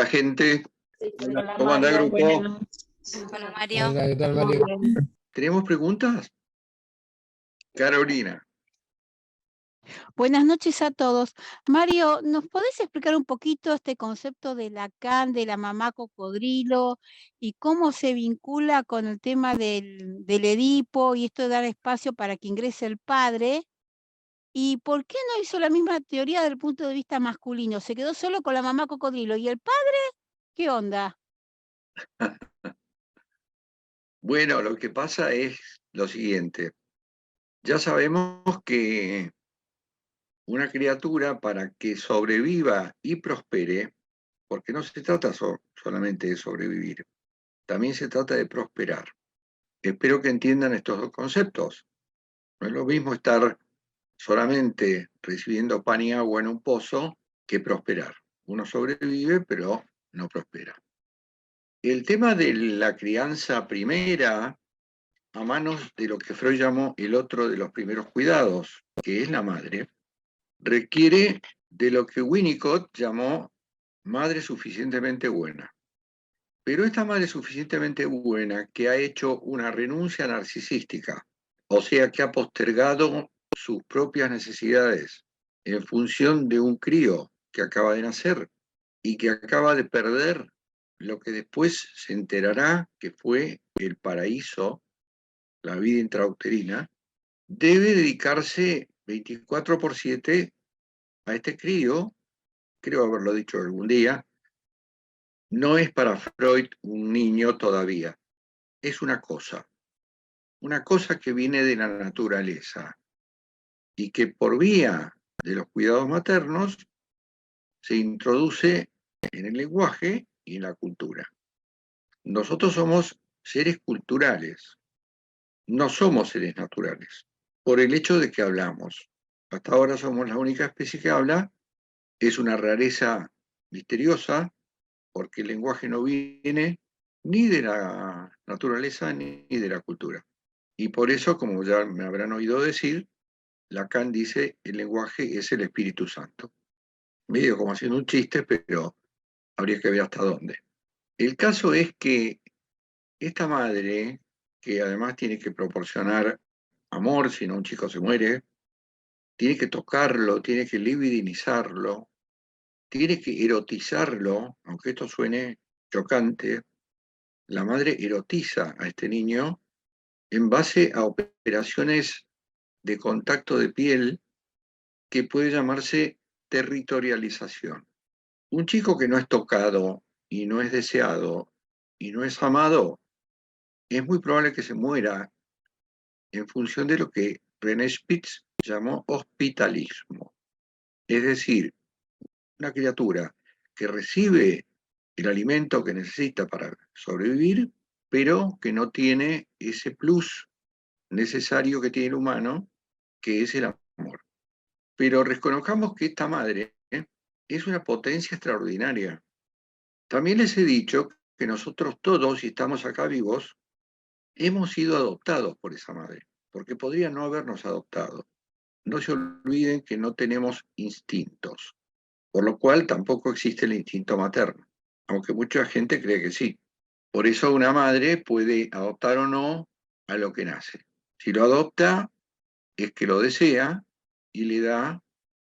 gente. Hola, ¿Cómo anda el Mario, grupo? buenas. Hola Mario. Hola, ¿qué tal, Mario? ¿Tenemos preguntas? Carolina. Buenas noches a todos. Mario, ¿nos podés explicar un poquito este concepto de Lacan, de la mamá cocodrilo, y cómo se vincula con el tema del Edipo y esto de dar espacio para que ingrese el padre? ¿Y por qué no hizo la misma teoría desde el punto de vista masculino? ¿Se quedó solo con la mamá cocodrilo? ¿Y el padre? ¿Qué onda? Bueno, lo que pasa es lo siguiente. Ya sabemos que una criatura para que sobreviva y prospere, porque no se trata solamente de sobrevivir, también se trata de prosperar. Espero que entiendan estos dos conceptos. No es lo mismo estar solamente recibiendo pan y agua en un pozo que prosperar. Uno sobrevive, pero no prospera. El tema de la crianza primera, a manos de lo que Freud llamó el otro de los primeros cuidados, que es la madre, requiere de lo que Winnicott llamó madre suficientemente buena. Pero esta madre suficientemente buena que ha hecho una renuncia narcisística, o sea, que ha postergado sus propias necesidades en función de un crío que acaba de nacer y que acaba de perder lo que después se enterará que fue el paraíso, la vida intrauterina, debe dedicarse 24/7 a este crío, creo haberlo dicho algún día. No es para Freud un niño todavía, es una cosa que viene de la naturaleza y que por vía de los cuidados maternos se introduce en el lenguaje y en la cultura. Nosotros somos seres culturales, no somos seres naturales, por el hecho de que hablamos. Hasta ahora somos la única especie que habla, es una rareza misteriosa, porque el lenguaje no viene ni de la naturaleza ni de la cultura. Y por eso, como ya me habrán oído decir, Lacan dice el lenguaje es el Espíritu Santo. Medio como haciendo un chiste, pero habría que ver hasta dónde. El caso es que esta madre, que además tiene que proporcionar amor, si no un chico se muere, tiene que tocarlo, tiene que libidinizarlo, tiene que erotizarlo, aunque esto suene chocante. La madre erotiza a este niño en base a operaciones de contacto de piel que puede llamarse territorialización. Un chico que no es tocado y no es deseado y no es amado, es muy probable que se muera en función de lo que René Spitz llamó hospitalismo. Es decir, una criatura que recibe el alimento que necesita para sobrevivir, pero que no tiene ese plus necesario que tiene el humano, que es el amor. Pero reconozcamos que esta madre es una potencia extraordinaria. También les he dicho que nosotros todos, si estamos acá vivos, hemos sido adoptados por esa madre, porque podría no habernos adoptado. No se olviden que no tenemos instintos, por lo cual tampoco existe el instinto materno, aunque mucha gente cree que sí. Por eso una madre puede adoptar o no a lo que nace. Si lo adopta, es que lo desea y le da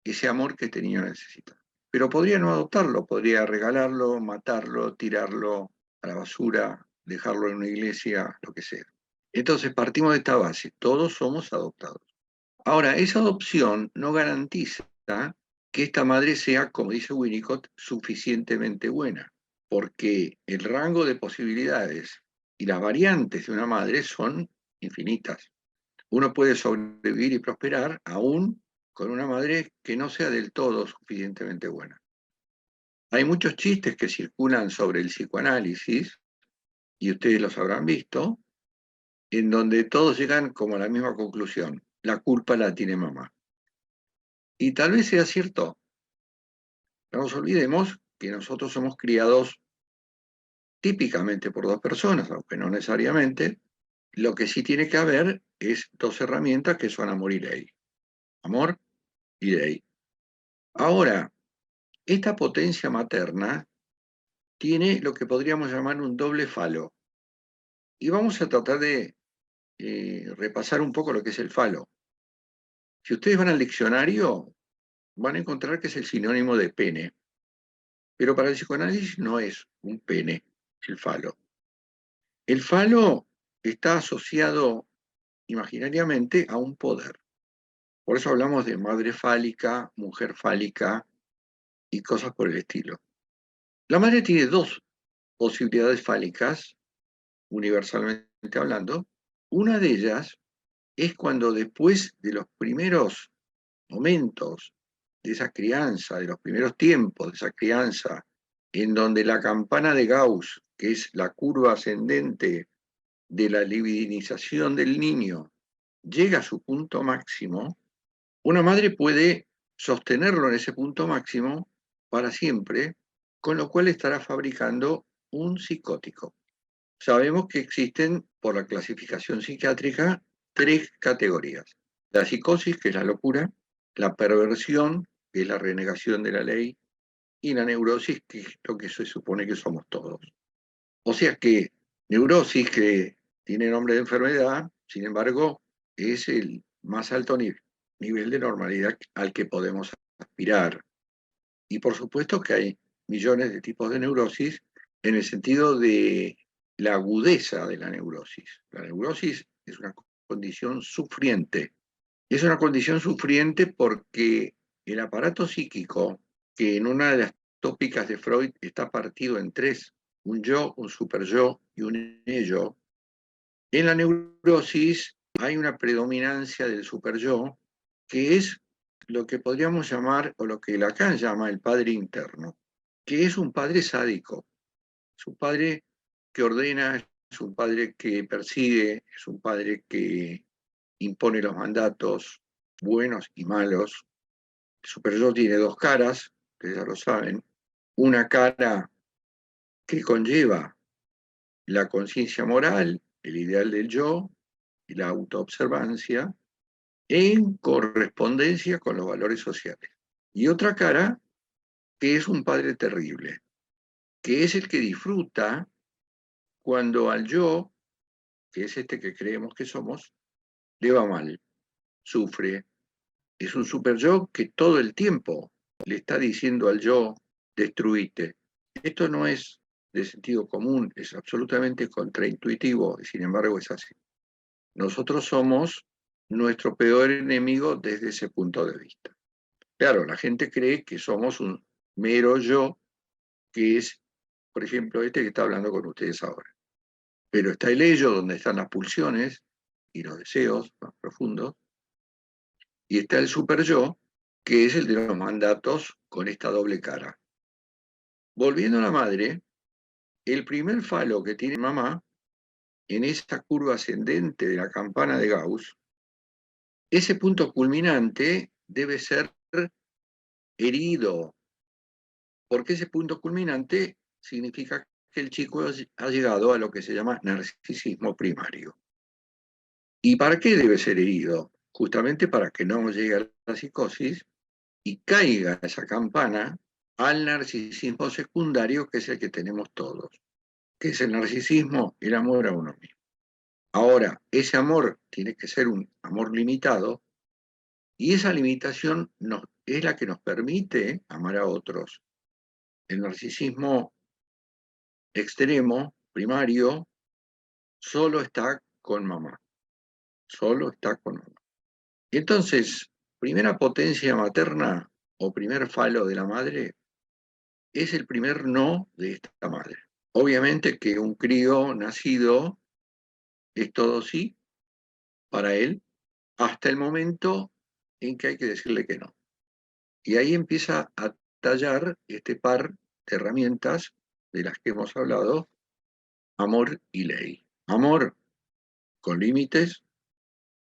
ese amor que este niño necesita. Pero podría no adoptarlo, podría regalarlo, matarlo, tirarlo a la basura, dejarlo en una iglesia, lo que sea. Entonces partimos de esta base, todos somos adoptados. Ahora, esa adopción no garantiza que esta madre sea, como dice Winnicott, suficientemente buena, porque el rango de posibilidades y las variantes de una madre son infinitas. Uno puede sobrevivir y prosperar aún con una madre que no sea del todo suficientemente buena. Hay muchos chistes que circulan sobre el psicoanálisis, y ustedes los habrán visto, en donde todos llegan como a la misma conclusión: la culpa la tiene mamá. Y tal vez sea cierto. No nos olvidemos que nosotros somos criados típicamente por dos personas, aunque no necesariamente. Lo que sí tiene que haber es dos herramientas que son amor y ley. Amor y ley. Ahora, esta potencia materna tiene lo que podríamos llamar un doble falo. Y vamos a tratar de repasar un poco lo que es el falo. Si ustedes van al diccionario, van a encontrar que es el sinónimo de pene, pero para el psicoanálisis no es un pene, el falo. El falo está asociado imaginariamente a un poder. Por eso hablamos de madre fálica, mujer fálica y cosas por el estilo. La madre tiene dos posibilidades fálicas, universalmente hablando. Una de ellas es cuando después de los primeros momentos de esa crianza, de los primeros tiempos de esa crianza, en donde la campana de Gauss, que es la curva ascendente de la libidinización del niño, llega a su punto máximo, una madre puede sostenerlo en ese punto máximo para siempre, con lo cual estará fabricando un psicótico. Sabemos que existen, por la clasificación psiquiátrica, tres categorías. La psicosis, que es la locura, la perversión, que es la renegación de la ley, y la neurosis, que es lo que se supone que somos todos. O sea que neurosis, que tiene nombre de enfermedad, sin embargo, es el más alto nivel de normalidad al que podemos aspirar. Y por supuesto que hay millones de tipos de neurosis en el sentido de la agudeza de la neurosis. La neurosis es una condición sufriente. Es una condición sufriente porque el aparato psíquico, que en una de las tópicas de Freud está partido en tres, un yo, un superyo y un ello, en la neurosis hay una predominancia del superyo, que es lo que podríamos llamar, o lo que Lacan llama el padre interno, que es un padre sádico, es un padre que ordena, es un padre que persigue, es un padre que impone los mandatos buenos y malos. El superyo tiene dos caras, que ya lo saben, una cara que conlleva la conciencia moral, el ideal del yo y la autoobservancia, en correspondencia con los valores sociales. Y otra cara que es un padre terrible, que es el que disfruta cuando al yo, que es este que creemos que somos, le va mal, sufre. Es un super yo que todo el tiempo le está diciendo al yo, destruite. Esto no es de sentido común, es absolutamente contraintuitivo, y sin embargo es así. Nosotros somos nuestro peor enemigo desde ese punto de vista. Claro, la gente cree que somos un mero yo, que es, por ejemplo, este que está hablando con ustedes ahora. Pero está el ello, donde están las pulsiones y los deseos más profundos, y está el super yo, que es el de los mandatos con esta doble cara. Volviendo a la madre, el primer falo que tiene mamá, en esta curva ascendente de la campana de Gauss, ese punto culminante debe ser herido, porque ese punto culminante significa que el chico ha llegado a lo que se llama narcisismo primario. ¿Y para qué debe ser herido? Justamente para que no llegue a la psicosis y caiga esa campana al narcisismo secundario, que es el que tenemos todos, que es el narcisismo, el amor a uno mismo. Ahora, ese amor tiene que ser un amor limitado, y esa limitación es la que nos permite amar a otros. El narcisismo extremo, primario, solo está con mamá, solo está con mamá. Entonces, primera potencia materna o primer falo de la madre es el primer no de esta madre. Obviamente que un crío nacido es todo sí para él, hasta el momento en que hay que decirle que no. Y ahí empieza a tallar este par de herramientas de las que hemos hablado, amor y ley. Amor con límites,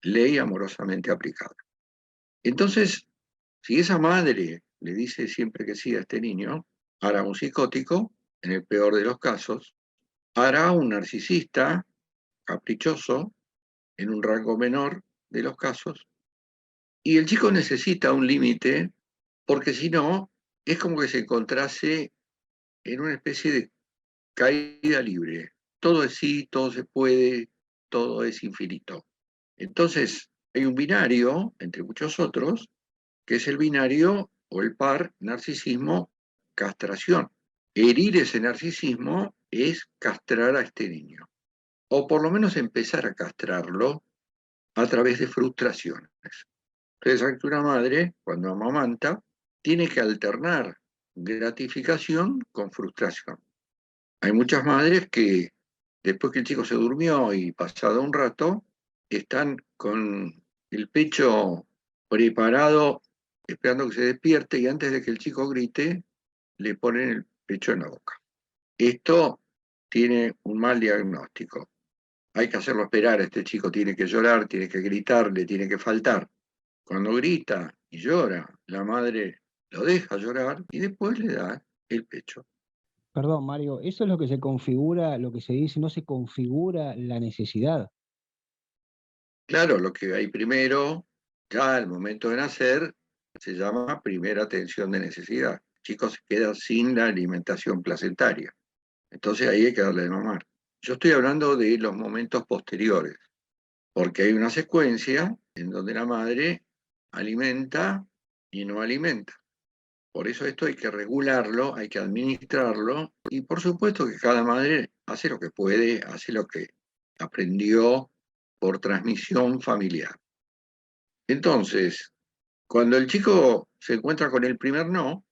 ley amorosamente aplicada. Entonces, si esa madre le dice siempre que sí a este niño, hará un psicótico, en el peor de los casos, hará un narcisista caprichoso, en un rango menor de los casos, y el chico necesita un límite, porque si no, es como que se encontrase en una especie de caída libre. Todo es sí, todo se puede, todo es infinito. Entonces, hay un binario, entre muchos otros, que es el binario o el par narcisismo-castración. Herir ese narcisismo es castrar a este niño, o por lo menos empezar a castrarlo a través de frustraciones. Entonces, una madre, cuando amamanta, tiene que alternar gratificación con frustración. Hay muchas madres que después que el chico se durmió y pasado un rato, están con el pecho preparado, esperando que se despierte y antes de que el chico grite, le ponen el pecho en la boca. Esto tiene un mal diagnóstico. Hay que hacerlo esperar, este chico tiene que llorar, tiene que gritar, le tiene que faltar. Cuando grita y llora, la madre lo deja llorar y después le da el pecho. Perdón, Mario, eso es lo que se configura, lo que se dice, no se configura la necesidad. Claro, lo que hay primero, ya al momento de nacer, se llama primera atención de necesidad. El chico se queda sin la alimentación placentaria. Entonces ahí hay que darle de mamar. Yo estoy hablando de los momentos posteriores, porque hay una secuencia en donde la madre alimenta y no alimenta. Por eso esto hay que regularlo, hay que administrarlo, y por supuesto que cada madre hace lo que puede, hace lo que aprendió por transmisión familiar. Entonces, cuando el chico se encuentra con el primer no,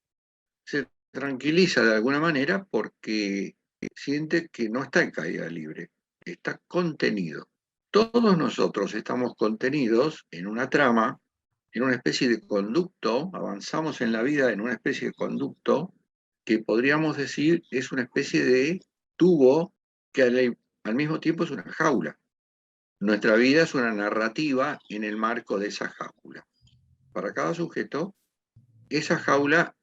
se tranquiliza de alguna manera porque siente que no está en caída libre, está contenido. Todos nosotros estamos contenidos en una trama, en una especie de conducto, avanzamos en la vida en una especie de conducto que podríamos decir es una especie de tubo que al mismo tiempo es una jaula. Nuestra vida es una narrativa en el marco de esa jaula. Para cada sujeto, esa jaula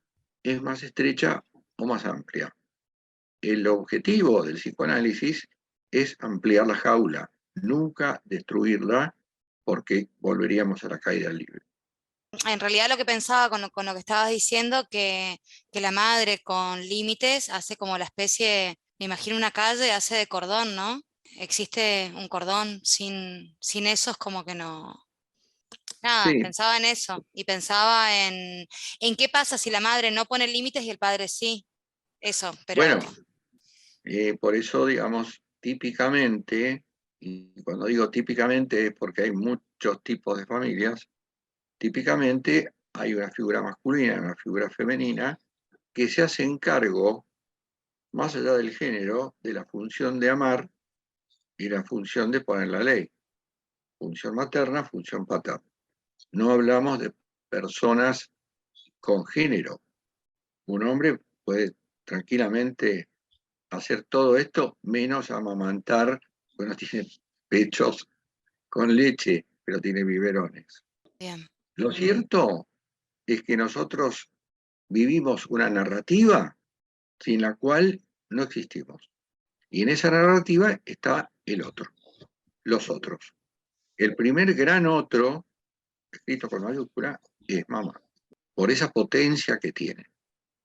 es más estrecha o más amplia. El objetivo del psicoanálisis es ampliar la jaula, nunca destruirla, porque volveríamos a la caída libre. En realidad lo que pensaba con lo que estabas diciendo, que la madre con límites hace como la especie, me imagino una calle, hace de cordón, ¿no? Existe un cordón, sin eso es como que no. Nada, Sí, pensaba en eso y pensaba en qué pasa si la madre no pone límites y el padre sí. Eso, pero bueno, por eso, digamos, típicamente, y cuando digo típicamente es porque hay muchos tipos de familias, típicamente hay una figura masculina y una figura femenina que se hacen cargo, más allá del género, de la función de amar y la función de poner la ley. Función materna, función paterna. No hablamos de personas con género. Un hombre puede tranquilamente hacer todo esto menos amamantar, bueno, tiene pechos con leche, pero tiene biberones. bien. Lo cierto es que nosotros vivimos una narrativa sin la cual no existimos. Y en esa narrativa está el otro, los otros. El primer gran otro, escrito con mayúscula, es mamá, por esa potencia que tiene.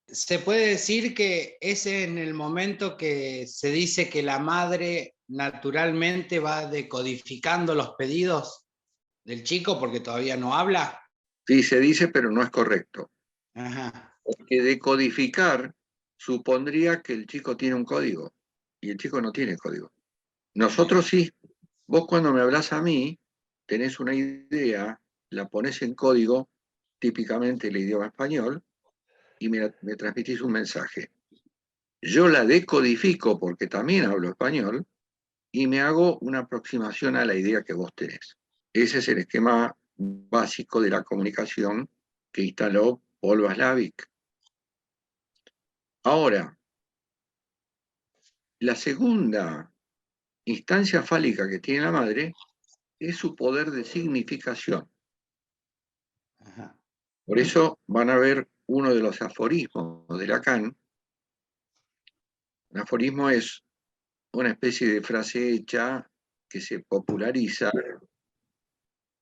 Se puede decir que es en el momento que se dice que la madre naturalmente va decodificando los pedidos del chico porque todavía no habla. Sí, se dice, pero no es correcto. Ajá. Porque decodificar supondría que el chico tiene un código y el chico no tiene código. Nosotros sí. Vos cuando me hablas a mí, tenés una idea, la pones en código, típicamente el idioma español, y me transmitís un mensaje. Yo la decodifico porque también hablo español y me hago una aproximación a la idea que vos tenés. Ese es el esquema básico de la comunicación que instaló Paul Watzlawick. Ahora, la segunda instancia fálica que tiene la madre es su poder de significación. Ajá. Por eso van a ver uno de los aforismos de Lacan. Un aforismo es una especie de frase hecha que se populariza,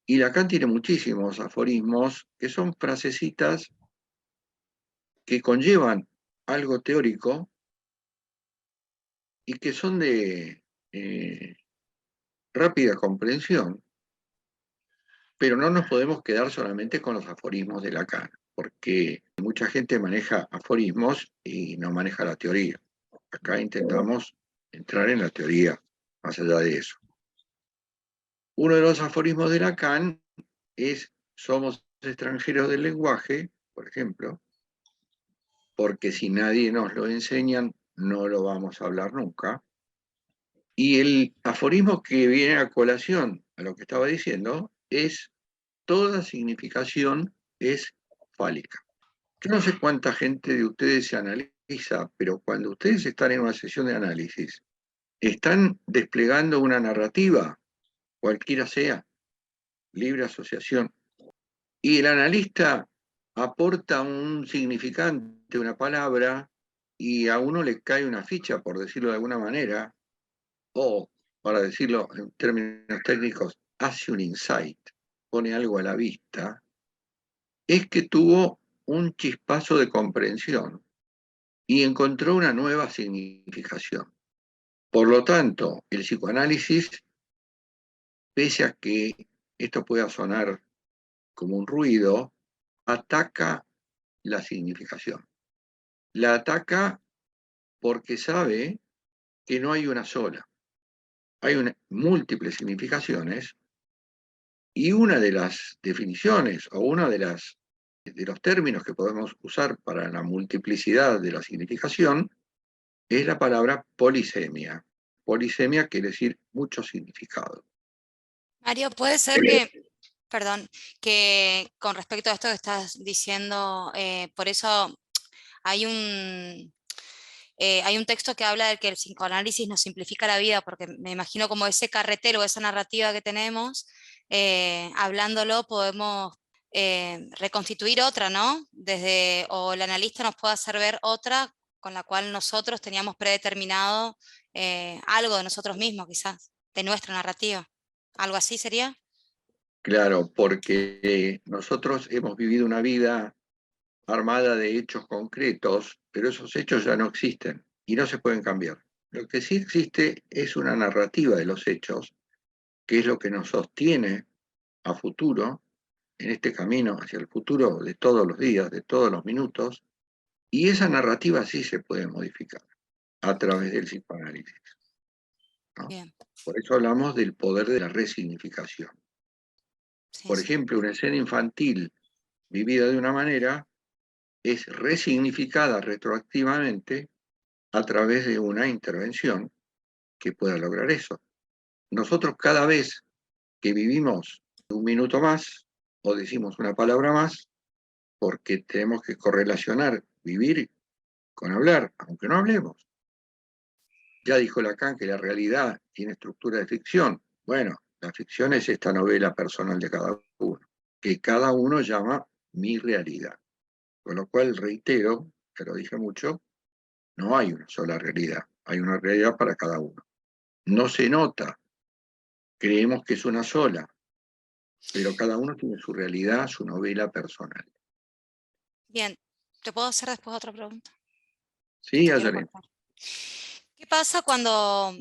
y Lacan tiene muchísimos aforismos que son frasecitas que conllevan algo teórico, y que son de rápida comprensión, pero no nos podemos quedar solamente con los aforismos de Lacan, porque mucha gente maneja aforismos y no maneja la teoría. Acá intentamos entrar en la teoría, más allá de eso. Uno de los aforismos de Lacan es: somos extranjeros del lenguaje, por ejemplo, porque si nadie nos lo enseña, no lo vamos a hablar nunca. Y el aforismo que viene a colación a lo que estaba diciendo es: toda significación es fálica. Yo no sé cuánta gente de ustedes se analiza, pero cuando ustedes están en una sesión de análisis, están desplegando una narrativa, cualquiera sea, libre asociación, y el analista aporta un significante, una palabra, y a uno le cae una ficha, por decirlo de alguna manera, o, para decirlo en términos técnicos, hace un insight, pone algo a la vista, es que tuvo un chispazo de comprensión y encontró una nueva significación. Por lo tanto, el psicoanálisis, pese a que esto pueda sonar como un ruido, ataca la significación. La ataca porque sabe que no hay una sola. Hay múltiples significaciones, y una de las definiciones o uno de los términos que podemos usar para la multiplicidad de la significación es la palabra polisemia. Polisemia quiere decir mucho significado. Mario, puede ser que, perdón, que con respecto a esto que estás diciendo, por eso hay un texto que habla de que el psicoanálisis nos simplifica la vida, porque me imagino como ese carretero, esa narrativa que tenemos, hablándolo podemos reconstituir otra, ¿no? O el analista nos puede hacer ver otra con la cual nosotros teníamos predeterminado algo de nosotros mismos, quizás, de nuestra narrativa. ¿Algo así sería? Claro, porque nosotros hemos vivido una vida armada de hechos concretos, pero esos hechos ya no existen y no se pueden cambiar. Lo que sí existe es una narrativa de los hechos, que es lo que nos sostiene a futuro, en este camino hacia el futuro de todos los días, de todos los minutos, y esa narrativa sí se puede modificar a través del psicoanálisis, ¿no? Bien, Por eso hablamos del poder de la resignificación. sí, Por sí. ejemplo, una escena infantil vivida de una manera es resignificada retroactivamente a través de una intervención que pueda lograr eso. Nosotros cada vez que vivimos un minuto más o decimos una palabra más, porque tenemos que correlacionar vivir con hablar, aunque no hablemos. Ya dijo Lacan que la realidad tiene estructura de ficción. Bueno, la ficción es esta novela personal de cada uno, que cada uno llama mi realidad. Con lo cual, reitero, que lo dije mucho, no hay una sola realidad, hay una realidad para cada uno. No se nota, creemos que es una sola, pero cada uno tiene su realidad, su novela personal. Bien, ¿te puedo hacer después otra pregunta? No Sí, te quiero Ayalén. cortar. ¿Qué pasa cuando,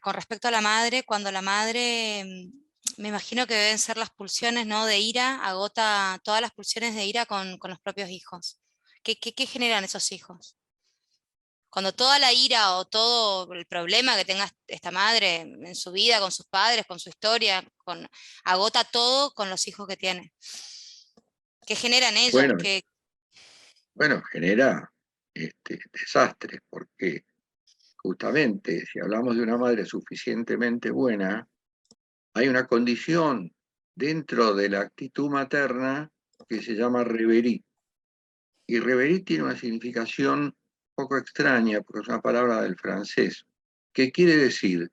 con respecto a la madre, cuando la madre, me imagino que deben ser las pulsiones, ¿no?, de ira, agota todas las pulsiones de ira con los propios hijos? ¿Qué generan esos hijos? Cuando toda la ira o todo el problema que tenga esta madre en su vida, con sus padres, con su historia, agota todo con los hijos que tiene. ¿Qué generan ellos? Bueno, bueno, genera desastres, porque justamente si hablamos de una madre suficientemente buena, hay una condición dentro de la actitud materna que se llama reverie. Y reverie tiene una significación un poco extraña, porque es una palabra del francés, que quiere decir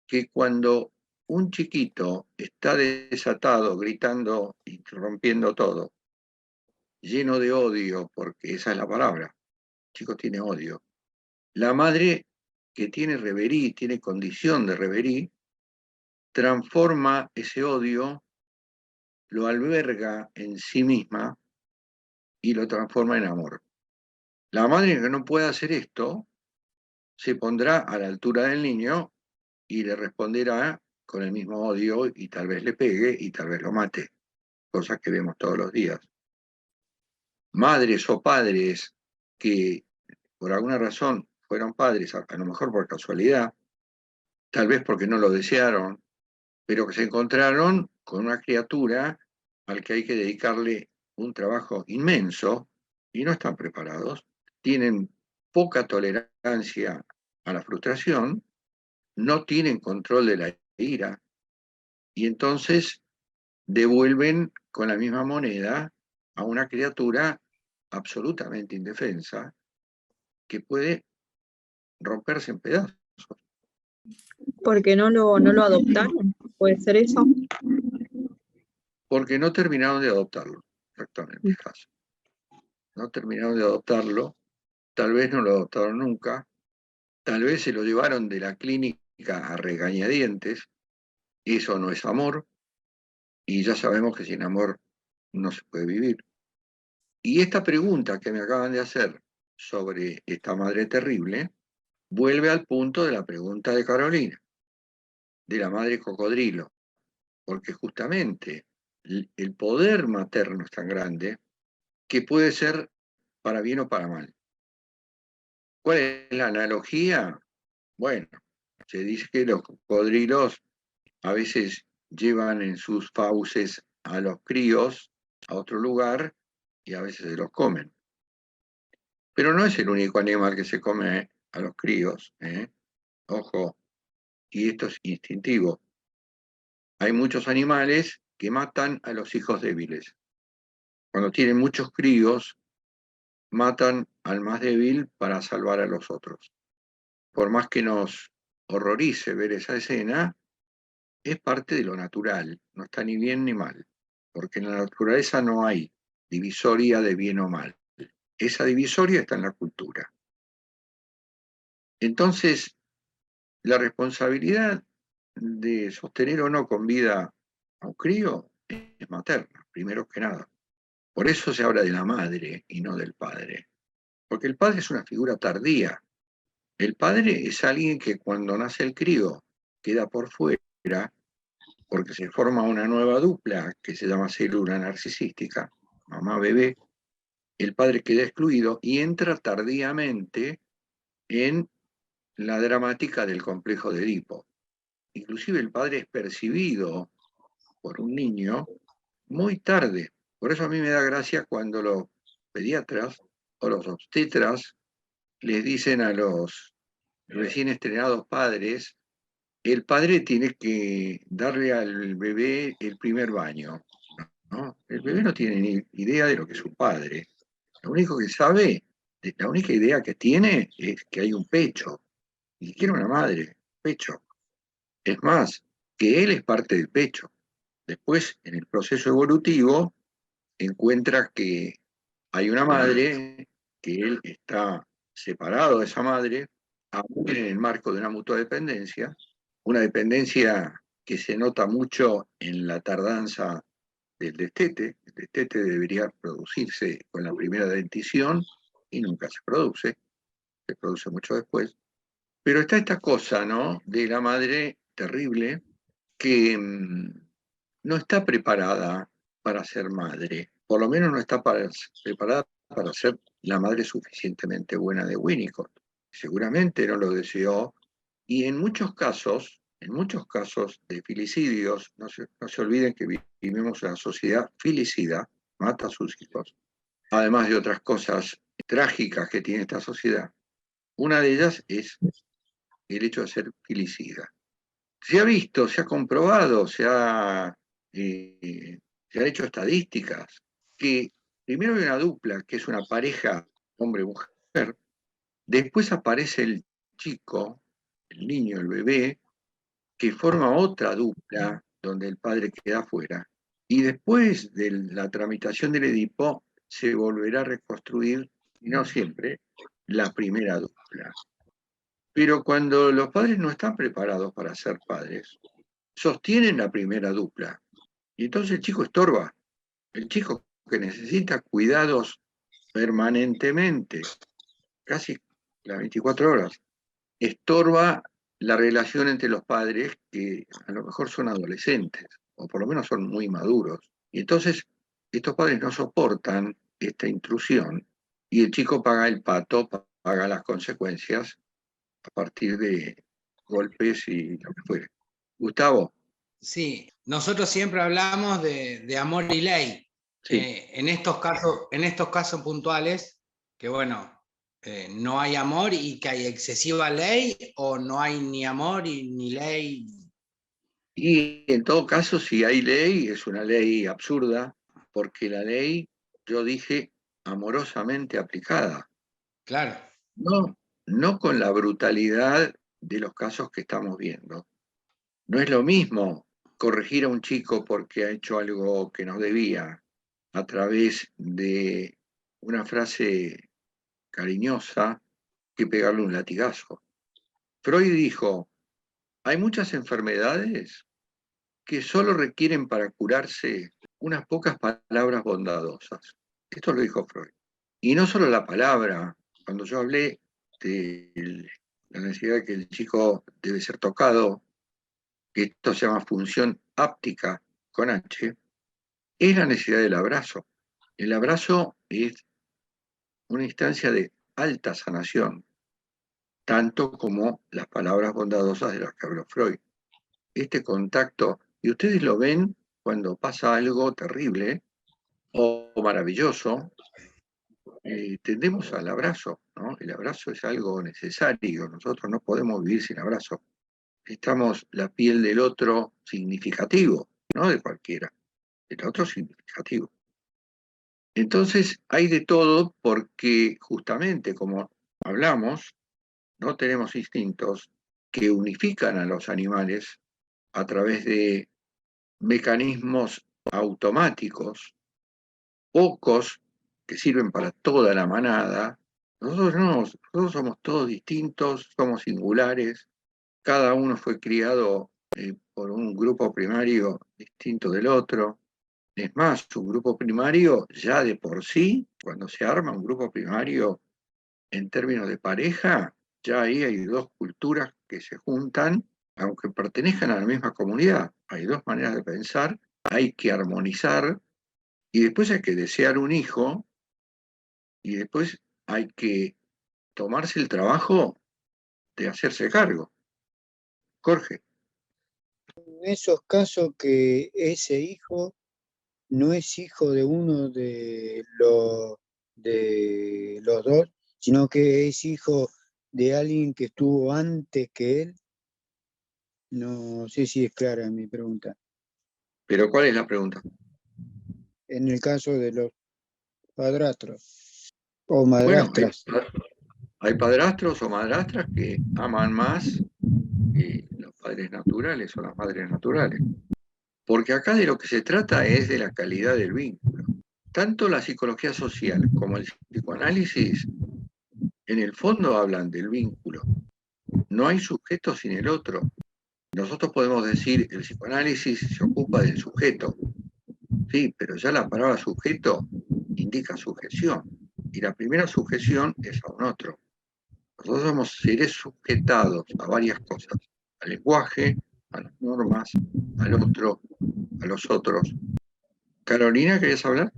que cuando un chiquito está desatado, gritando y rompiendo todo, lleno de odio, porque esa es la palabra, el chico tiene odio, la madre que tiene reverie, tiene condición de reverie, transforma ese odio, lo alberga en sí misma y lo transforma en amor. La madre que no puede hacer esto se pondrá a la altura del niño y le responderá con el mismo odio y tal vez le pegue y tal vez lo mate, cosas que vemos todos los días. Madres o padres que por alguna razón fueron padres, a lo mejor por casualidad, tal vez porque no lo desearon, pero que se encontraron con una criatura al que hay que dedicarle un trabajo inmenso y no están preparados, tienen poca tolerancia a la frustración, no tienen control de la ira y entonces devuelven con la misma moneda a una criatura absolutamente indefensa que puede romperse en pedazos. Porque no lo adoptaron, puede ser eso. Porque no terminaron de adoptarlo, exactamente, caso. No terminaron de adoptarlo, tal vez no lo adoptaron nunca, tal vez se lo llevaron de la clínica a regañadientes, eso no es amor, y ya sabemos que sin amor no se puede vivir. Y esta pregunta que me acaban de hacer sobre esta madre terrible, vuelve al punto de la pregunta de Carolina, de la madre cocodrilo, porque justamente el poder materno es tan grande que puede ser para bien o para mal. ¿Cuál es la analogía? Bueno, se dice que los cocodrilos a veces llevan en sus fauces a los críos a otro lugar y a veces se los comen. Pero no es el único animal que se come a los críos, ¿eh? Ojo, y esto es instintivo. Hay muchos animales que matan a los hijos débiles. Cuando tienen muchos críos, matan al más débil para salvar a los otros. Por más que nos horrorice ver esa escena, es parte de lo natural, no está ni bien ni mal, porque en la naturaleza no hay divisoria de bien o mal. Esa divisoria está en la cultura. Entonces, la responsabilidad de sostener o no con vida a un crío es materna, primero que nada. Por eso se habla de la madre y no del padre, porque el padre es una figura tardía. El padre es alguien que cuando nace el crío queda por fuera, porque se forma una nueva dupla que se llama célula narcisística, mamá-bebé, el padre queda excluido y entra tardíamente en la dramática del complejo de Edipo. Inclusive el padre es percibido por un niño muy tarde. Por eso a mí me da gracia cuando los pediatras o los obstetras les dicen a los recién estrenados padres, el padre tiene que darle al bebé el primer baño, ¿no? El bebé no tiene ni idea de lo que es un padre. Lo único que sabe, la única idea que tiene es que hay un pecho, y quiere una madre, pecho. Es más, que él es parte del pecho. Después, en el proceso evolutivo, encuentra que hay una madre, que él está separado de esa madre, aún en el marco de una mutua dependencia, una dependencia que se nota mucho en la tardanza del destete. El destete debería producirse con la primera dentición y nunca se produce mucho después. Pero está esta cosa, ¿no?, de la madre terrible que no está preparada para ser madre, por lo menos no está preparada para ser la madre suficientemente buena de Winnicott. Seguramente no lo deseó, y en muchos casos de filicidios, no se olviden que vivimos en una sociedad filicida, mata a sus hijos, además de otras cosas trágicas que tiene esta sociedad. Una de ellas es el hecho de ser filicida. Se ha visto, se ha comprobado, se han hecho estadísticas, que primero hay una dupla, que es una pareja hombre-mujer, después aparece el chico, el niño, el bebé, que forma otra dupla, donde el padre queda afuera, y después de la tramitación del Edipo, se volverá a reconstruir, y no siempre, la primera dupla. Pero cuando los padres no están preparados para ser padres, sostienen la primera dupla. Y entonces el chico estorba. El chico que necesita cuidados permanentemente, casi las 24 horas, estorba la relación entre los padres, que a lo mejor son adolescentes, o por lo menos son muy maduros. Y entonces estos padres no soportan esta intrusión, y el chico paga el pato, paga las consecuencias a partir de golpes y lo que fuere. Gustavo. Sí, nosotros siempre hablamos de amor y ley. Sí. En estos casos puntuales, que bueno, no hay amor y que hay excesiva ley, o no hay ni amor ni ley. Y en todo caso, si hay ley, es una ley absurda, porque la ley, yo dije, amorosamente aplicada. Claro. No con la brutalidad de los casos que estamos viendo. No es lo mismo corregir a un chico porque ha hecho algo que nos debía a través de una frase cariñosa que pegarle un latigazo. Freud dijo, hay muchas enfermedades que solo requieren para curarse unas pocas palabras bondadosas. Esto lo dijo Freud. Y no solo la palabra, cuando yo hablé de la necesidad de que el chico debe ser tocado, que esto se llama función áptica con H, es la necesidad del abrazo. El abrazo es una instancia de alta sanación, tanto como las palabras bondadosas de las que habló Freud. Este contacto, y ustedes lo ven cuando pasa algo terrible o maravilloso, tendemos al abrazo, ¿no? El abrazo es algo necesario, nosotros no podemos vivir sin abrazo. Estamos la piel del otro significativo, no de cualquiera, del otro significativo. Entonces hay de todo porque justamente como hablamos, no tenemos instintos que unifican a los animales a través de mecanismos automáticos, pocos que sirven para toda la manada. Nosotros no, nosotros somos todos distintos, somos singulares, cada uno fue criado por un grupo primario distinto del otro. Es más, su grupo primario ya de por sí, cuando se arma un grupo primario en términos de pareja, ya ahí hay dos culturas que se juntan, aunque pertenezcan a la misma comunidad. Hay dos maneras de pensar, hay que armonizar y después hay que desear un hijo y después hay que tomarse el trabajo de hacerse cargo. Jorge. En esos casos que ese hijo no es hijo de uno de los dos, sino que es hijo de alguien que estuvo antes que él. No sé si es clara mi pregunta. ¿Pero cuál es la pregunta? En el caso de los padrastros o madrastras. Bueno, hay padrastros o madrastras que aman más los padres naturales o las madres naturales. Porque acá de lo que se trata es de la calidad del vínculo. Tanto la psicología social como el psicoanálisis, en el fondo hablan del vínculo. No hay sujeto sin el otro. Nosotros podemos decir, el psicoanálisis se ocupa del sujeto. Sí, pero ya la palabra sujeto indica sujeción. Y la primera sujeción es a un otro. Nosotros somos seres sujetados a varias cosas. Al lenguaje, a las normas, al otro, a los otros. Carolina, ¿querías hablar?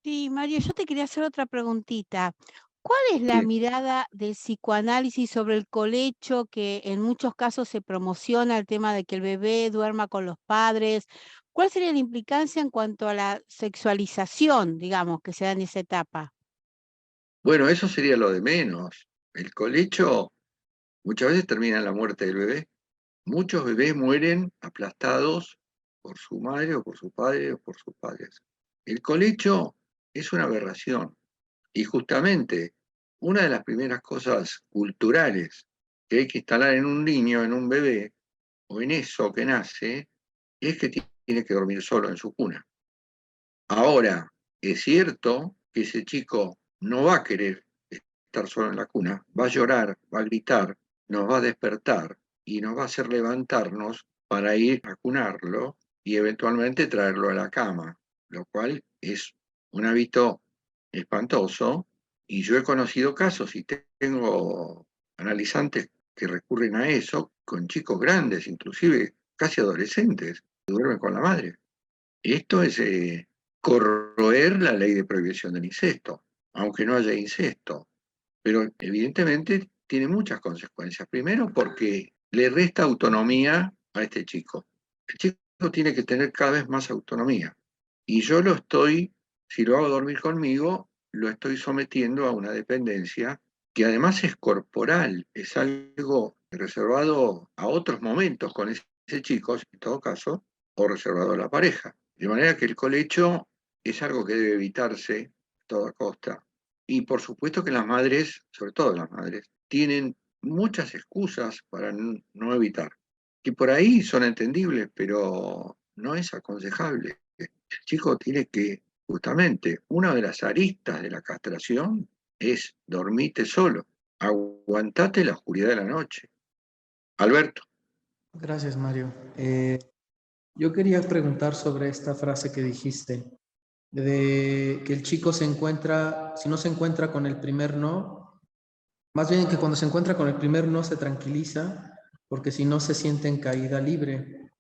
Sí, Mario, yo te quería hacer otra preguntita. ¿Cuál es la Sí. mirada del psicoanálisis sobre el colecho que en muchos casos se promociona el tema de que el bebé duerma con los padres? ¿Cuál sería la implicancia en cuanto a la sexualización, digamos, que se da en esa etapa? Bueno, eso sería lo de menos. El colecho muchas veces termina en la muerte del bebé. Muchos bebés mueren aplastados por su madre o por su padre o por sus padres. El colecho es una aberración. Y justamente una de las primeras cosas culturales que hay que instalar en un niño, en un bebé, o en eso que nace, es que tiene que dormir solo en su cuna. Ahora, es cierto que ese chico no va a querer estar solo en la cuna, va a llorar, va a gritar, nos va a despertar y nos va a hacer levantarnos para ir a cunarlo y eventualmente traerlo a la cama, lo cual es un hábito espantoso. Y yo he conocido casos y tengo analizantes que recurren a eso, con chicos grandes, inclusive casi adolescentes, que duermen con la madre. Esto es corroer la ley de prohibición del incesto, aunque no haya incesto. Pero evidentemente tiene muchas consecuencias. Primero porque le resta autonomía a este chico. El chico tiene que tener cada vez más autonomía. Y yo lo estoy, si lo hago dormir conmigo, lo estoy sometiendo a una dependencia que además es corporal, es algo reservado a otros momentos con ese chico, en todo caso, o reservado a la pareja. De manera que el colecho es algo que debe evitarse a toda costa. Y por supuesto que las madres, sobre todo las madres, tienen muchas excusas para no evitar, que por ahí son entendibles, pero no es aconsejable. El chico tiene que, justamente, una de las aristas de la castración es dormite solo, aguantate la oscuridad de la noche. Alberto. Gracias, Mario. Yo quería preguntar sobre esta frase que dijiste, de que el chico se encuentra, si no se encuentra con el primer no, más bien que cuando se encuentra con el primer no se tranquiliza, porque si no se siente en caída libre.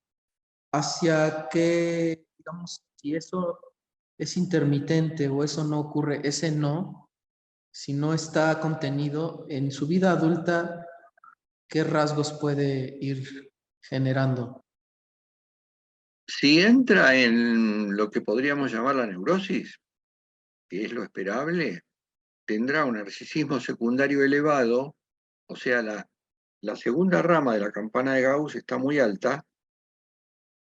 ¿Hacia qué, digamos, si eso es intermitente o eso no ocurre, ese no, si no está contenido en su vida adulta, qué rasgos puede ir generando? Si entra en lo que podríamos llamar la neurosis, que es lo esperable, tendrá un narcisismo secundario elevado, o sea, la segunda rama de la campana de Gauss está muy alta,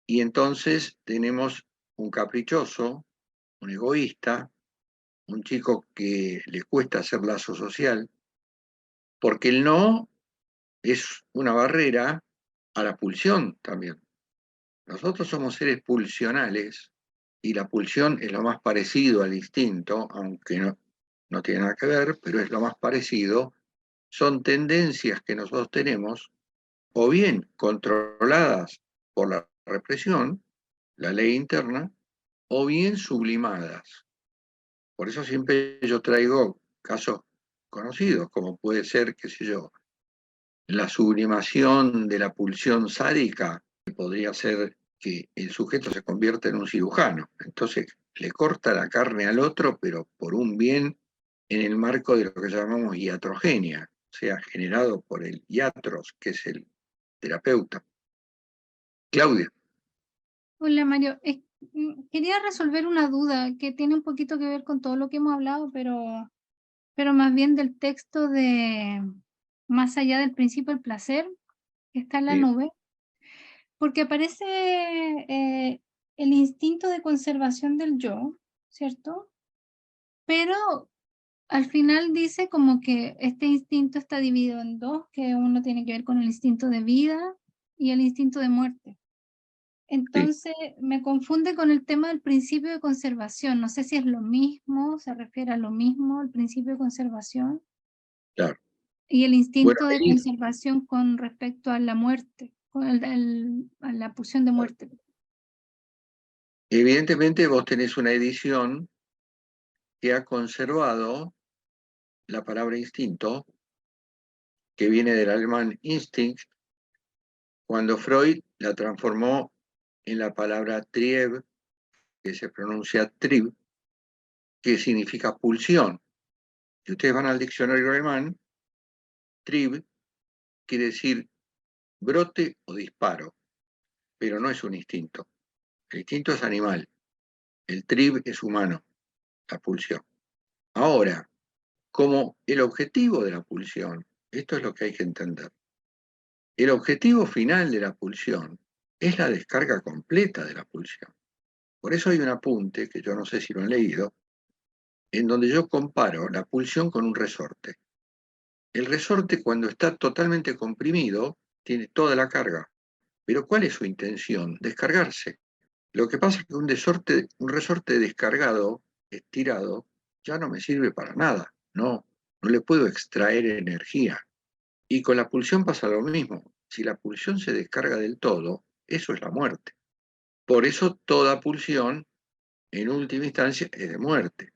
y entonces tenemos un caprichoso, un egoísta, un chico que le cuesta hacer lazo social, porque el no es una barrera a la pulsión también. Nosotros somos seres pulsionales y la pulsión es lo más parecido al instinto, aunque no tiene nada que ver, pero es lo más parecido. Son tendencias que nosotros tenemos o bien controladas por la represión, la ley interna, o bien sublimadas. Por eso siempre yo traigo casos conocidos, como puede ser, qué sé yo, la sublimación de la pulsión sádica, que podría ser que el sujeto se convierta en un cirujano. Entonces le corta la carne al otro, pero por un bien en el marco de lo que llamamos iatrogenia, o sea, generado por el iatros, que es el terapeuta. Claudia. Hola Mario, quería resolver una duda que tiene un poquito que ver con todo lo que hemos hablado, pero más bien del texto de Más allá del principio del placer, que está en la Sí. nube, porque aparece el instinto de conservación del yo, ¿cierto? Pero al final dice como que este instinto está dividido en dos, que uno tiene que ver con el instinto de vida y el instinto de muerte. Entonces me confunde con el tema del principio de conservación. No sé si es lo mismo, se refiere a lo mismo, el principio de conservación. Claro. Y el Bueno, instinto de ahí, conservación con respecto a la muerte, a la pulsión de muerte. evidentemente vos tenés una edición que ha conservado la palabra instinto, que viene del alemán Instinct, cuando Freud la transformó en la palabra Trieb, que se pronuncia Trieb, que significa pulsión. Si ustedes van al diccionario alemán, Trieb quiere decir brote o disparo, pero no es un instinto. El instinto es animal, el Trieb es humano, la pulsión. Ahora, como el objetivo de la pulsión, esto es lo que hay que entender. El objetivo final de la pulsión es la descarga completa de la pulsión. Por eso hay un apunte, que yo no sé si lo han leído, en donde yo comparo la pulsión con un resorte. El resorte, cuando está totalmente comprimido, tiene toda la carga. Pero ¿cuál es su intención? Descargarse. Lo que pasa es que un resorte descargado, estirado, ya no me sirve para nada. No le puedo extraer energía. Y con la pulsión pasa lo mismo. Si la pulsión se descarga del todo, eso es la muerte. Por eso toda pulsión, en última instancia, es de muerte.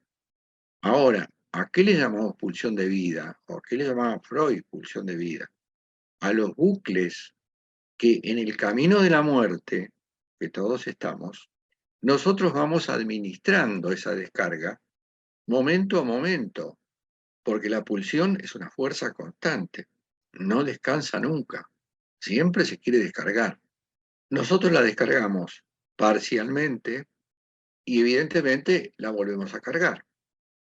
Ahora, ¿A qué le llamamos pulsión de vida? ¿O a qué le llamaba Freud pulsión de vida? A los bucles que en el camino de la muerte, que todos estamos, nosotros vamos administrando esa descarga momento a momento, porque la pulsión es una fuerza constante, no descansa nunca, siempre se quiere descargar. Nosotros la descargamos parcialmente y evidentemente la volvemos a cargar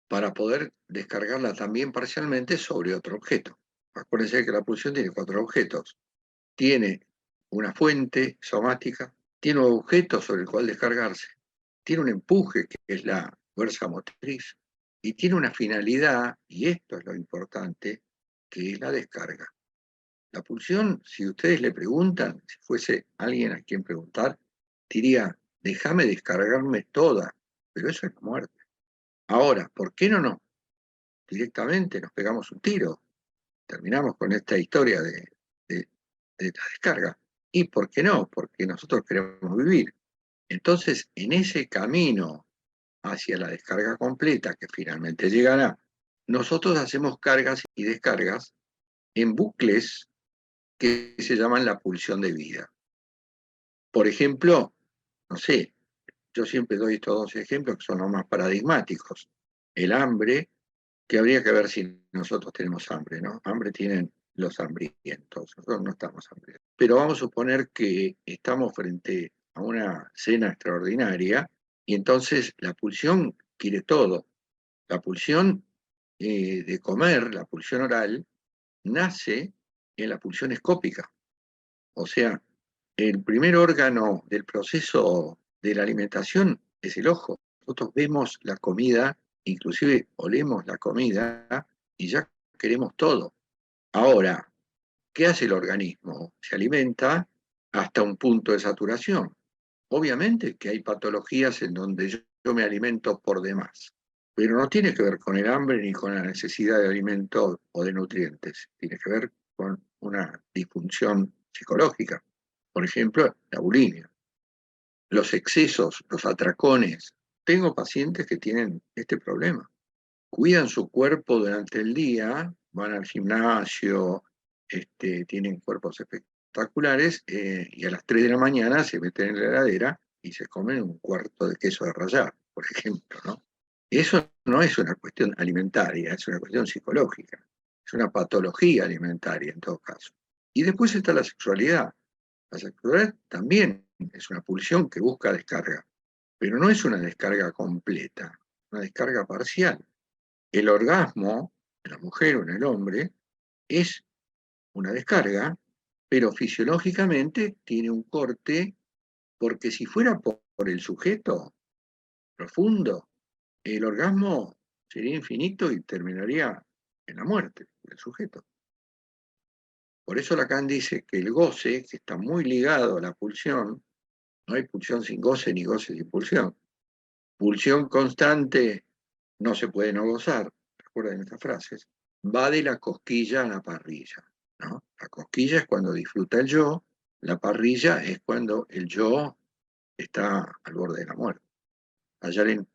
para poder descargarla también parcialmente sobre otro objeto. Acuérdense que la pulsión tiene 4 objetos. Tiene una fuente somática, tiene un objeto sobre el cual descargarse, tiene un empuje que es la fuerza motriz y tiene una finalidad, y esto es lo importante, que es la descarga. La pulsión, si ustedes le preguntan, si fuese alguien a quien preguntar, diría, déjame descargarme toda, pero eso es la muerte. Ahora, ¿por qué no? Directamente nos pegamos un tiro, terminamos con esta historia de la descarga. ¿Y por qué no? Porque nosotros queremos vivir. Entonces, en ese camino hacia la descarga completa, que finalmente llegará, nosotros hacemos cargas y descargas en bucles que se llaman la pulsión de vida. Por ejemplo, no sé, yo siempre doy estos 2 ejemplos que son los más paradigmáticos. El hambre, que habría que ver si nosotros tenemos hambre, ¿no? Hambre tienen los hambrientos, nosotros no estamos hambrientos. Pero vamos a suponer que estamos frente a una cena extraordinaria y entonces la pulsión quiere todo. La pulsión de comer, la pulsión oral, nace en la pulsión escópica. O sea, el primer órgano del proceso de la alimentación es el ojo. Nosotros vemos la comida, inclusive olemos la comida y ya queremos todo. Ahora, ¿qué hace el organismo? Se alimenta hasta un punto de saturación. Obviamente que hay patologías en donde yo me alimento por demás, pero no tiene que ver con el hambre ni con la necesidad de alimento o de nutrientes, tiene que ver con una disfunción psicológica. Por ejemplo, la bulimia, los excesos, los atracones. Tengo pacientes que tienen este problema. Cuidan su cuerpo durante el día, van al gimnasio, tienen cuerpos espectaculares y a las 3 de la mañana se meten en la heladera y se comen un cuarto de queso de rallar, por ejemplo, ¿no? Eso no es una cuestión alimentaria, es una cuestión psicológica, es una patología alimentaria en todo caso. Y después está la sexualidad. La sexualidad también es una pulsión que busca descarga, pero no es una descarga completa, una descarga parcial. El orgasmo, en la mujer o en el hombre, es una descarga, pero fisiológicamente tiene un corte, porque si fuera por el sujeto profundo, el orgasmo sería infinito y terminaría en la muerte del sujeto. Por eso Lacan dice que el goce, que está muy ligado a la pulsión, no hay pulsión sin goce ni goce sin pulsión. Pulsión constante no se puede no gozar, recuerden estas frases, va de la cosquilla a la parrilla, ¿no? La cosquilla es cuando disfruta el yo, la parrilla es cuando el yo está al borde de la muerte. Ayalén.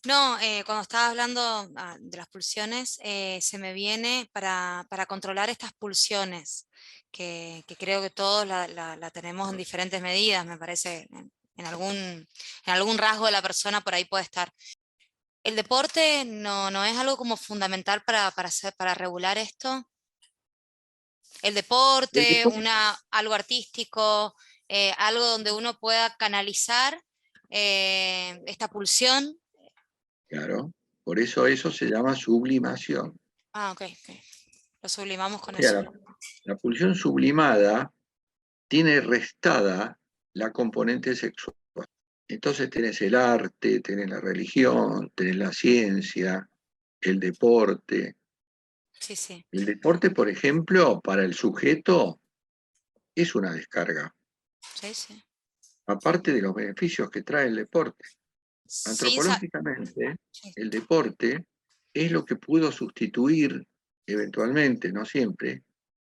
No, cuando estaba hablando de las pulsiones, se me viene para controlar estas pulsiones, que creo que todos la tenemos en diferentes medidas, me parece, en algún rasgo de la persona por ahí puede estar. ¿El deporte no es algo como fundamental para regular esto? El deporte, algo artístico, algo donde uno pueda canalizar esta pulsión. Claro, por eso se llama sublimación. Ah, ok. Lo sublimamos con O sea, eso. la pulsión sublimada tiene restada la componente sexual. Entonces tenés el arte, tenés la religión, tenés la ciencia, el deporte. Sí. El deporte, por ejemplo, para el sujeto es una descarga. Sí. Aparte de los beneficios que trae el deporte. Antropológicamente, el deporte es lo que pudo sustituir eventualmente, no siempre,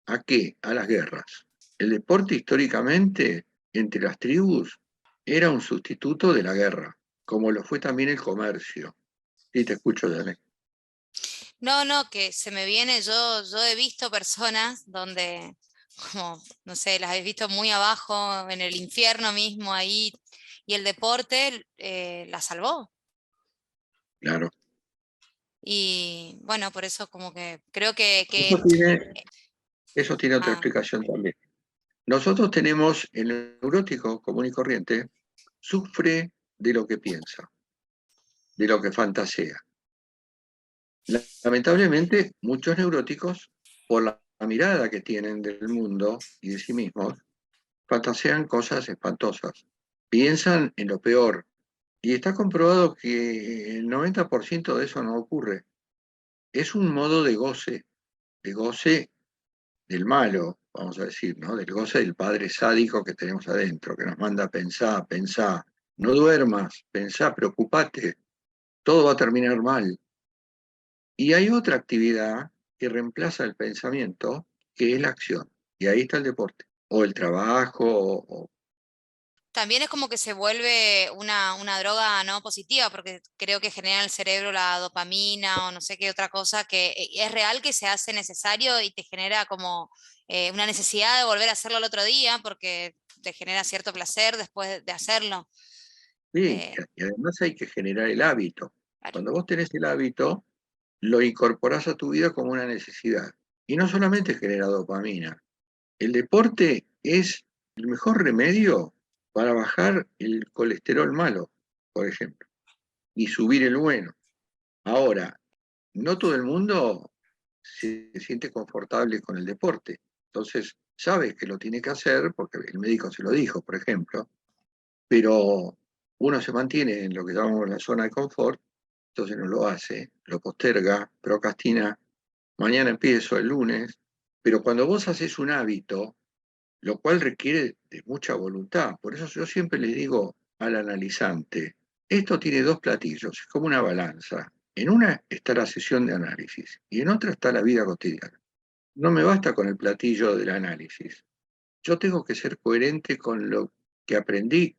¿a qué? A las guerras. El deporte históricamente, entre las tribus, era un sustituto de la guerra, como lo fue también el comercio. Sí, te escucho, Dale. No, que se me viene, yo he visto personas donde, como, no sé, las he visto muy abajo, en el infierno mismo ahí, y el deporte la salvó. Claro. Y bueno, por eso como que creo que Eso tiene otra explicación también. Nosotros tenemos, el neurótico común y corriente, sufre de lo que piensa, de lo que fantasea. Lamentablemente, muchos neuróticos, por la mirada que tienen del mundo y de sí mismos, fantasean cosas espantosas. Piensan en lo peor. Y está comprobado que el 90% de eso no ocurre. Es un modo de goce del malo, vamos a decir, ¿no? Del goce del padre sádico que tenemos adentro, que nos manda a pensar, pensá, no duermas, pensá, preocupate, todo va a terminar mal. Y hay otra actividad que reemplaza el pensamiento, que es la acción. Y ahí está el deporte, o el trabajo, o también es como que se vuelve una droga no positiva, porque creo que genera en el cerebro la dopamina o no sé qué otra cosa, que es real que se hace necesario y te genera como una necesidad de volver a hacerlo el otro día, porque te genera cierto placer después de hacerlo. sí, y además hay que generar el hábito. Claro. Cuando vos tenés el hábito, lo incorporás a tu vida como una necesidad. Y no solamente genera dopamina. El deporte es el mejor remedio para bajar el colesterol malo, por ejemplo, y subir el bueno. Ahora, no todo el mundo se siente confortable con el deporte. Entonces, sabe que lo tiene que hacer, porque el médico se lo dijo, por ejemplo, pero uno se mantiene en lo que llamamos la zona de confort, entonces no lo hace, lo posterga, procrastina, mañana empiezo, el lunes, pero cuando vos haces un hábito, lo cual requiere de mucha voluntad, por eso yo siempre le digo al analizante, esto tiene dos platillos, es como una balanza. En una está la sesión de análisis y en otra está la vida cotidiana. No me basta con el platillo del análisis. Yo tengo que ser coherente con lo que aprendí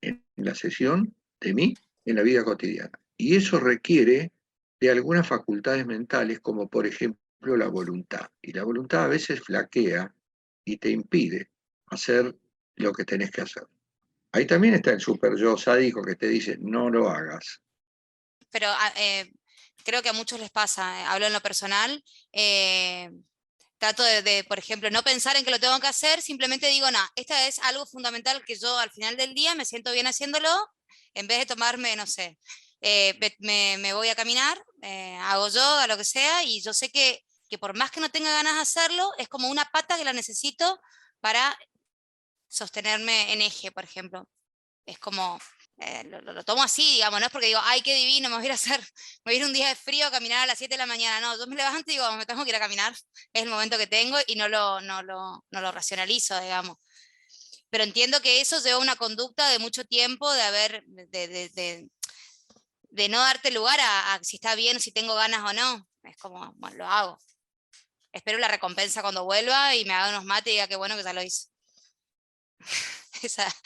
en la sesión de mí en la vida cotidiana. Y eso requiere de algunas facultades mentales, como por ejemplo la voluntad. Y la voluntad a veces flaquea y te impide hacer lo que tenés que hacer. Ahí también está el super yo sádico que te dice, no lo hagas. Pero creo que a muchos les pasa, hablo en lo personal, trato por ejemplo, no pensar en que lo tengo que hacer, simplemente digo, no, esta es algo fundamental que yo al final del día me siento bien haciéndolo, en vez de tomarme, no sé, me voy a caminar, hago yoga, lo que sea, y yo sé que por más que no tenga ganas de hacerlo, es como una pata que la necesito para sostenerme en eje, por ejemplo. Es como, lo tomo así, digamos, no es porque digo, ay, qué divino, me voy a ir a hacer, me voy a ir un día de frío a caminar a las 7 de la mañana. No, yo me levanto y digo, me tengo que ir a caminar, es el momento que tengo y no lo racionalizo, digamos. Pero entiendo que eso lleva una conducta de mucho tiempo, de no darte lugar a si está bien o si tengo ganas o no. Es como, bueno, lo hago. Espero la recompensa cuando vuelva y me haga unos mates y diga qué bueno que ya lo hice.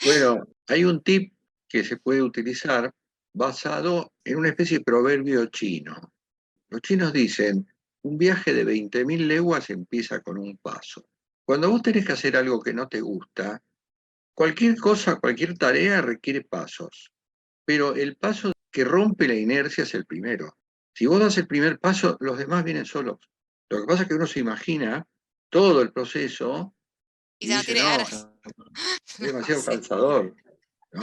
Bueno, hay un tip que se puede utilizar basado en una especie de proverbio chino. Los chinos dicen, un viaje de 20.000 leguas empieza con un paso. Cuando vos tenés que hacer algo que no te gusta, cualquier cosa, cualquier tarea requiere pasos, pero el paso que rompe la inercia es el primero. Si vos das el primer paso, los demás vienen solos. Lo que pasa es que uno se imagina todo el proceso y y ya no dice, tiene no, ganas. es demasiado Sí. cansador, ¿no?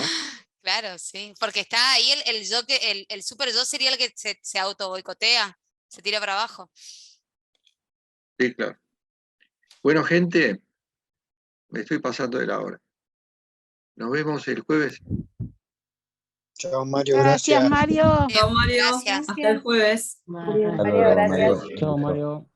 Claro, sí, porque está ahí el yo el super yo sería el que se auto boicotea, se tira para abajo. Sí, claro. Bueno, gente, me estoy pasando de la hora. Nos vemos el jueves. Chao, Mario, Gracias, gracias. Mario. Chao, Mario. Gracias. Hasta el jueves. Mario, Hasta luego, gracias. Mario. Chao, Mario.